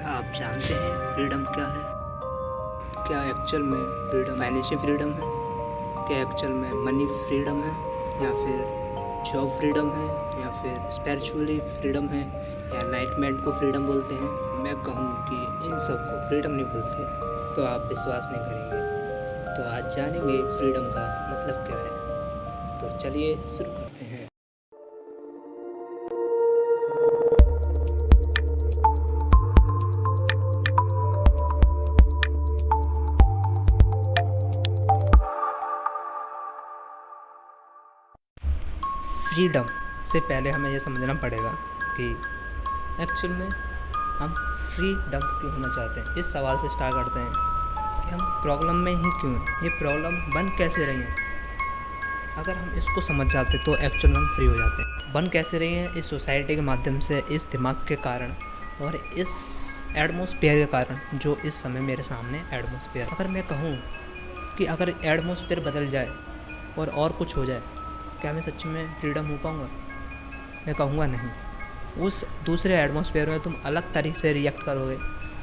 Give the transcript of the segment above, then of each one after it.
आप जानते हैं फ्रीडम क्या है? क्या एक्चुअल में फ्रीडम फाइनेंशियल फ्रीडम है? क्या एक्चुअल में मनी फ्रीडम है, या फिर जॉब फ्रीडम है, या फिर स्पिरिचुअली फ्रीडम है, या एनलाइटमेंट को फ्रीडम बोलते हैं? मैं कहूँ कि इन सब को फ्रीडम नहीं बोलते, तो आप विश्वास नहीं करेंगे। तो आज जानेंगे फ्रीडम का मतलब क्या है। तो चलिए शुरू करते हैं। फ्रीडम से पहले हमें यह समझना पड़ेगा कि एक्चुअल में हम फ्रीडम क्यों होना चाहते हैं। इस सवाल से स्टार्ट करते हैं कि हम प्रॉब्लम में ही क्यों हैं, ये प्रॉब्लम बन कैसे रही है। अगर हम इसको समझ जाते तो एक्चुअल में हम फ्री हो जाते हैं। बन कैसे रही हैं? इस सोसाइटी के माध्यम से, इस दिमाग के कारण और इस एटमॉस्फेयर के कारण जो इस समय मेरे सामने एटमॉस्फेयर। अगर मैं कहूँ कि अगर एटमॉस्फेयर बदल जाए और कुछ हो जाए, क्या मैं सच में फ्रीडम हो पाऊँगा? मैं कहूँगा नहीं। उस दूसरे एटमॉस्फेयर में तुम अलग तरीके से रिएक्ट करोगे,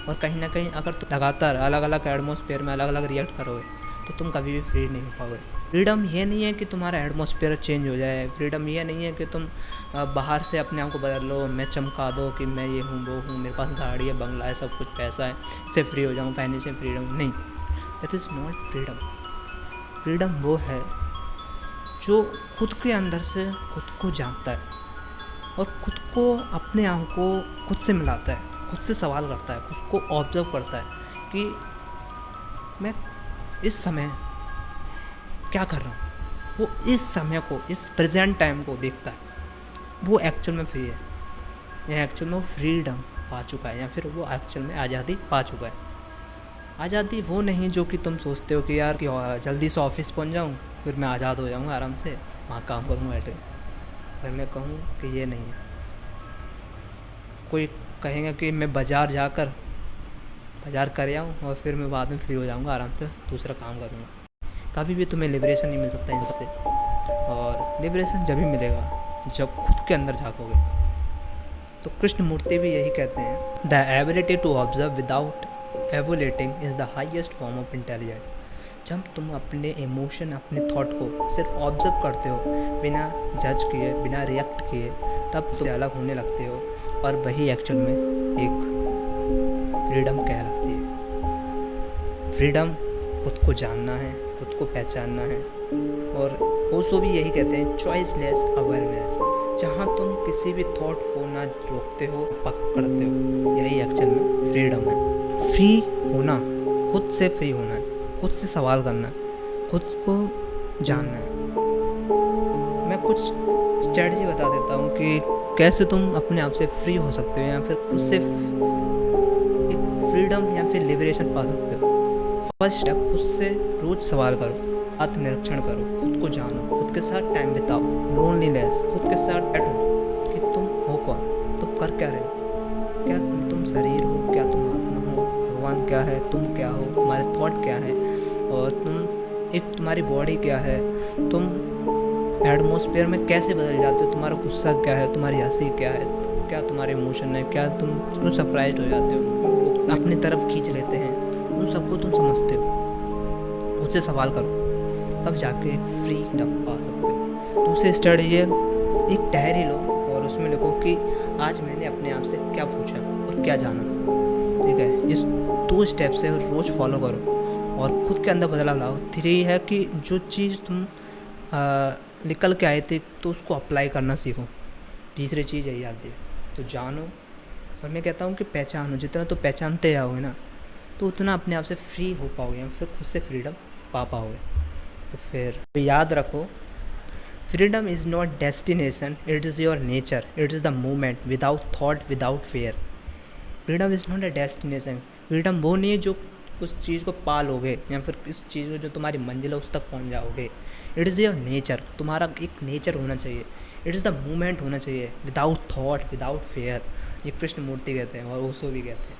और कहीं ना कहीं अगर तुम लगातार अलग अलग एटमॉस्फेयर में अलग अलग रिएक्ट करोगे तो तुम कभी भी फ्री नहीं हो पाओगे। फ्रीडम ये नहीं है कि तुम्हारा एटमॉस्फेयर चेंज हो जाए। फ्रीडम ये नहीं है कि तुम बाहर से अपने आप को बदल लो, मैं चमका दो कि मैं ये हूँ वो हूँ, मेरे पास गाड़ी है, बंगला है, सब कुछ पैसा है, इससे फ्री हो जाऊँ, फाइनेंशियल फ्रीडम। नहीं, that is not freedom. Freedom वो है जो खुद के अंदर से खुद को जानता है और खुद को, अपने आप को खुद से मिलाता है, खुद से सवाल करता है, खुद को ऑब्जर्व करता है कि मैं इस समय क्या कर रहा हूँ। वो इस समय को, इस प्रेजेंट टाइम को देखता है। वो एक्चुअल में फ्री है, या एक्चुअल में वो फ्रीडम पा चुका है, या फिर वो एक्चुअल में आज़ादी पा चुका है। आज़ादी वो नहीं जो कि तुम सोचते हो कि यार कि जल्दी से ऑफिस पहुँच जाऊँ, फिर मैं आज़ाद हो जाऊँगा, आराम से वहाँ काम करूँगा बैठे। अगर मैं कहूँ कि ये नहीं है। कोई कहेगा कि मैं बाज़ार जाकर बाज़ार कर आऊँ और फिर मैं बाद में फ्री हो जाऊँगा, आराम से दूसरा काम करूँगा। कभी भी तुम्हें लिबरेशन नहीं मिल सकता इन सबसे, और लिबरेशन जब भी मिलेगा जब खुद के अंदर झाँकोगे। तो कृष्ण मूर्ति भी यही कहते हैं, the ability to observe without evaluating is the highest form of intelligence. जब तुम अपने इमोशन, अपने थॉट को सिर्फ ऑब्जर्व करते हो, बिना जज किए, बिना रिएक्ट किए, तब तुम अलग होने लगते हो, और वही एक्चुअल में एक फ्रीडम कहलाती है। फ्रीडम खुद को जानना है, खुद को पहचानना है, और ओशो भी यही कहते हैं, चॉइसलेस अवेयरनेस, जहाँ तुम किसी भी थॉट को ना रोकते हो, पकड़ते हो, यही एक्चुअल में फ्रीडम है। फ्री होना, खुद से फ्री होना है, खुद से सवाल करना है, खुद को जानना है। मैं कुछ स्ट्रेटजी बता देता हूँ कि कैसे तुम अपने आप से फ्री हो सकते हो, या फिर खुद से एक फ्रीडम या फिर लिबरेशन पा सकते हो। फर्स्ट स्टेप, खुद से रोज सवाल करो, आत्मनिरीक्षण करो, खुद को जानो, खुद के साथ टाइम बिताओ, लोनलीनेस, खुद के साथ बैठो कि तुम हो कौन, तुम कर क्या रहे हो, क्या तुम शरीर हो, क्या तुम आत्मा हो, भगवान क्या है, तुम क्या हो, तुम्हारे थॉट क्या है, और तुम्हारी बॉडी क्या है, तुम एटमॉस्फेयर में कैसे बदल जाते हो, तुम्हारा गुस्सा क्या है, तुम्हारी हंसी क्या है, क्या तुम्हारे इमोशन है, क्या तुम क्यों सरप्राइज हो जाते हो, अपनी तरफ खींच लेते हैं, उन सबको तुम समझते हो। उससे सवाल करो, तब जाके एक फ्रीडम पा सकते हो। दूसरी स्टडी ये, एक डायरी लो और उसमें लिखो कि आज मैंने अपने आप से क्या पूछा और क्या जाना। ठीक है, इस 2 स्टेप से रोज़ फॉलो करो और खुद के अंदर बदलाव लाओ। 3 है कि जो चीज़ तुम निकल के आए थे तो उसको अप्लाई करना सीखो। तीसरी चीज़ यही आती है, तो जानो, और मैं कहता हूँ कि पहचानो। जितना तो पहचानते जाओगे ना, तो उतना अपने आप से फ्री हो पाओगे, या फिर खुद से फ्रीडम पा पाओगे। तो फिर याद रखो, freedom is not destination, it is your nature, it is the moment without thought, without fair. Freedom is not a destination. Freedom वो नहीं है जो उस चीज़ को पा लोगे, या फिर इस चीज़ को जो तुम्हारी मंजिल है उस तक पहुंच जाओगे। इट इज़ योर नेचर, तुम्हारा एक नेचर होना चाहिए। इट इज़ द मोमेंट होना चाहिए, विदाउट थॉट, विदाउट फेयर। ये कृष्ण मूर्ति कहते हैं और ओशो भी कहते हैं।